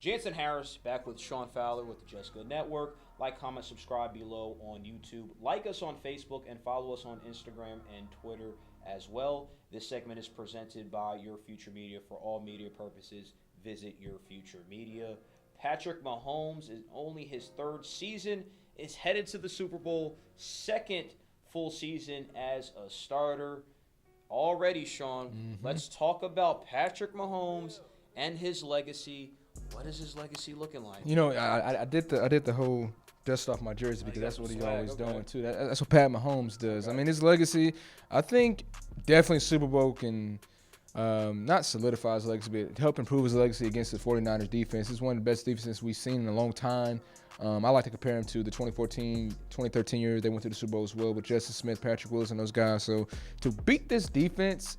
Jansen Harris back with Sean Fowler with the Just Good Network. Like, comment, subscribe below on YouTube. Like us on Facebook and follow us on Instagram and Twitter as well. This segment is presented by Your Future Media. For all media purposes, visit Your Future Media. Patrick Mahomes is only his third season, is headed to the Super Bowl, second full season as a starter. Already, Sean, let's talk about Patrick Mahomes and his legacy. What is his legacy looking like? You know, I did the whole dust off my jersey because that's what he's always doing too. That's what Pat Mahomes does. Okay. I mean, his legacy, I think, definitely Super Bowl can not solidify his legacy, but help improve his legacy against the 49ers defense. It's one of the best defenses we've seen in a long time. I like to compare him to the 2014, 2013 year they went to the Super Bowl as well with Justice Smith, Patrick Willis, and those guys. So to beat this defense,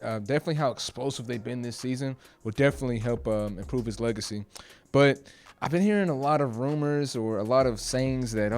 definitely how explosive they've been this season will definitely help improve his legacy. But I've been hearing a lot of rumors or a lot of sayings that,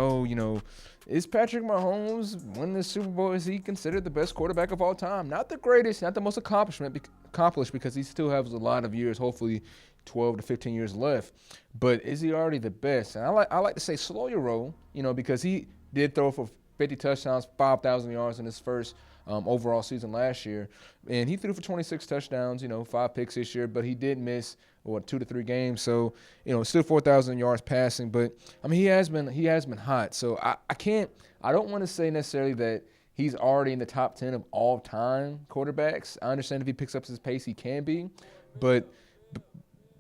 is Patrick Mahomes winning the Super Bowl? Is he considered the best quarterback of all time? Not the greatest, not the most accomplished because he still has a lot of years, hopefully 12 to 15 years left. But is he already the best? And I like to say slow your roll, because he did throw for 50 touchdowns, 5,000 yards in his first overall season last year. And he threw for 26 touchdowns, 5 picks this year, but he did miss 2 to 3 games. So, still 4,000 yards passing, but I mean, he has been hot. So I don't want to say necessarily that he's already in the top 10 of all time quarterbacks. I understand if he picks up his pace, he can be, but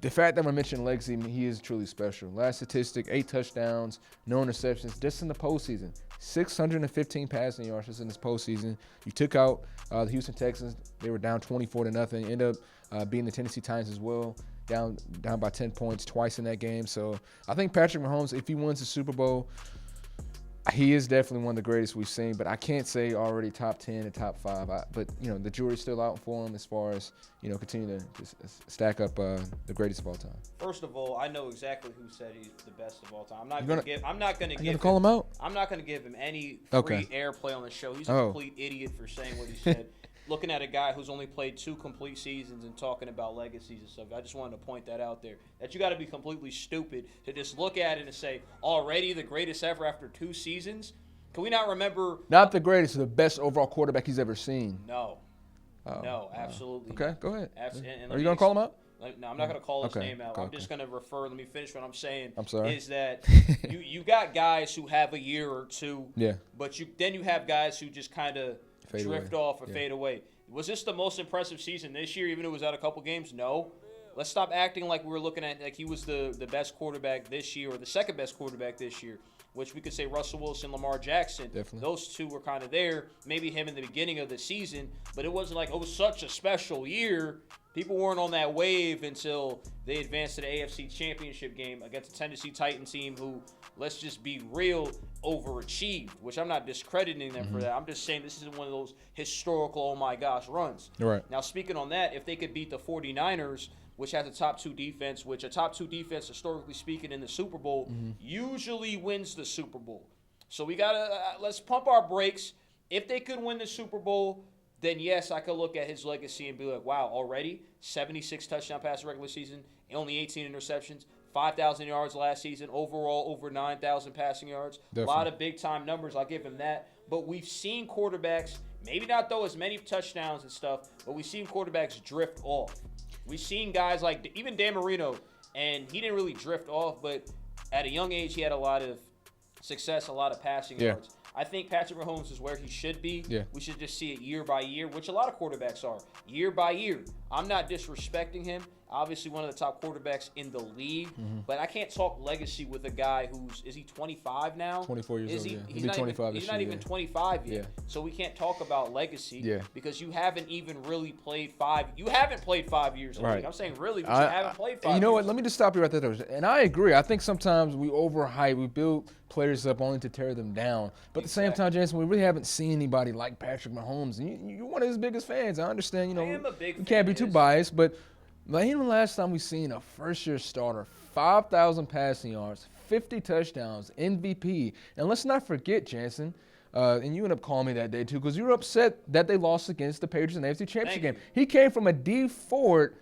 the fact that we're mentioning legacy, he is truly special. Last statistic, 8 touchdowns, no interceptions, just in the postseason. 615 passing yards just in this postseason. You took out the Houston Texans. They were down 24-0. Ended up beating the Tennessee Titans as well, down by 10 points twice in that game. So I think Patrick Mahomes, if he wins the Super Bowl, he is definitely one of the greatest we've seen, but I can't say already top 10 and top 5. But the jury's still out for him as far as continue to just stack up the greatest of all time. First of all, I know exactly who said he's the best of all time. I'm not going to give. I'm not going to give. Call him out. I'm not going to give him any free airplay on the show. He's a complete idiot for saying what he said. Looking at a guy who's only played 2 complete seasons and talking about legacies and stuff. I just wanted to point that out there. That you got to be completely stupid to just look at it and say, already the greatest ever after 2 seasons? Can we not remember? Not the greatest, the best overall quarterback he's ever seen. No. No, absolutely Okay, not. Go ahead. And Are you going to call him out? No, I'm not going to call his name out. Okay, I'm just going to refer. Let me finish what I'm saying. I'm sorry. Is that you got guys who have a year or 2. Yeah. But then you have guys who just kind of drift off or Yeah. fade away. Was this the most impressive season this year, even though it was out a couple games? No. Let's stop acting like we were looking at like he was the best quarterback this year or the second best quarterback this year, which we could say Russell Wilson, Lamar Jackson. Definitely. Those 2 were kind of there. Maybe him in the beginning of the season, but it wasn't like it was such a special year. People weren't on that wave until they advanced to the AFC Championship game against the Tennessee Titans team who, let's just be real, overachieved, which I'm not discrediting them for that. I'm just saying this isn't one of those historical, oh my gosh, runs. Right. Now, speaking on that, if they could beat the 49ers, which has a top 2 defense, which a top 2 defense, historically speaking, in the Super Bowl, usually wins the Super Bowl. So we got to let's pump our brakes. If they could win the Super Bowl, then yes, I could look at his legacy and be like, wow, already 76 touchdown passes regular season, only 18 interceptions, 5,000 yards last season, overall over 9,000 passing yards. Definitely. A lot of big-time numbers, I'll give him that. But we've seen quarterbacks, maybe not throw as many touchdowns and stuff, but we've seen quarterbacks drift off. We've seen guys like even Dan Marino, and he didn't really drift off, but at a young age he had a lot of success, a lot of passing yards. I think Patrick Mahomes is where he should be. Yeah. We should just see it year by year, which a lot of quarterbacks are, year by year. I'm not disrespecting him. Obviously one of the top quarterbacks in the league, but I can't talk legacy with a guy is he 25 now? 24 years old, yeah. He's not 25 he's not even 25 yet. Yeah. So we can't talk about legacy, Yeah. because you haven't even really played 5. You haven't played 5 years in the Right. league. I'm saying really, but you haven't played 5 You know years. what? Let me just stop you right there. And I agree. I think sometimes we overhype. We build players up only to tear them down. But at the same time, Jason, we really haven't seen anybody like Patrick Mahomes. And you're one of his biggest fans. I understand, I am a big you fan can't be of too his. biased. But when the last time we seen a first-year starter, 5,000 passing yards, 50 touchdowns, MVP. And let's not forget, Jansen, and you ended up calling me that day too, because you were upset that they lost against the Patriots in the AFC Championship game. He came from a D Ford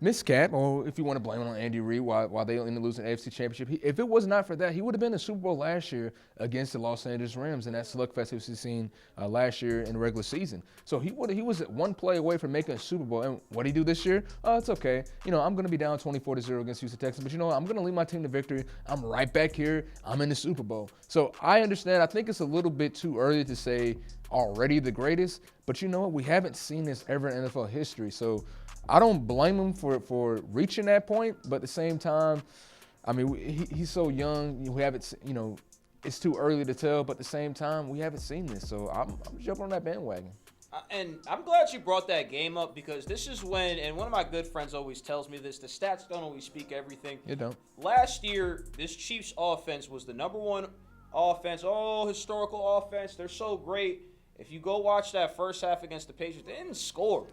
miscap, or if you want to blame it on Andy Reid while they ended up losing the AFC Championship. If it was not for that, he would have been in the Super Bowl last year against the Los Angeles Rams, and that slugfest we've seen last year in the regular season. So he was one play away from making a Super Bowl. And what did he do this year? Oh, it's okay. I'm going to be down 24-0 against Houston Texans, but I'm going to lead my team to victory. I'm right back here. I'm in the Super Bowl. So I understand. I think it's a little bit too early to say already the greatest, but you know what? We haven't seen this ever in NFL history. So I don't blame him for reaching that point, but at the same time, I mean, he's so young. We haven't, it's too early to tell, but at the same time, we haven't seen this. So I'm jumping on that bandwagon. And I'm glad you brought that game up, because this is when, and one of my good friends always tells me this, the stats don't always speak everything. It don't. Last year, this Chiefs offense was the number one offense. Oh, historical offense. They're so great. If you go watch that first half against the Patriots, they didn't score.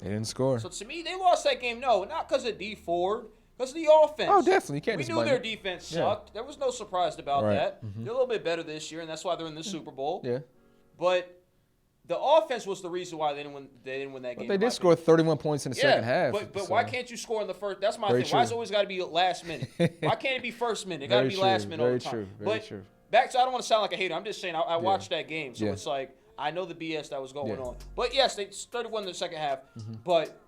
So to me, they lost that game. No, not because of D Ford, because of the offense. Oh, definitely. You can't We knew their defense sucked. Yeah. There was no surprise about that. Mm-hmm. They're a little bit better this year, and that's why they're in the Super Bowl. Yeah. But the offense was the reason why they didn't win that game. They did score 31 points in the second half. But why can't you score in the first? That's my thing. Why is it always got to be last minute? Why can't it be first minute? It got to be last minute all the time. Very true. Back to, I don't want to sound like a hater. I'm just saying I watched that game, so it's like I know the BS that was going on. But yes, they 31 in the second half. Mm-hmm. But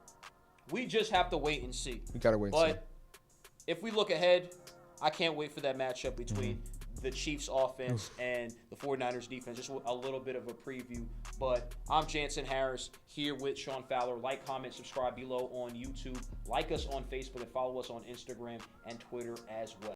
we just have to wait and see. We gotta wait and see. But if we look ahead, I can't wait for that matchup between the Chiefs offense and the 49ers defense. Just a little bit of a preview. But I'm Jansen Harris here with Sean Fowler. Like, comment, subscribe below on YouTube. Like us on Facebook and follow us on Instagram and Twitter as well.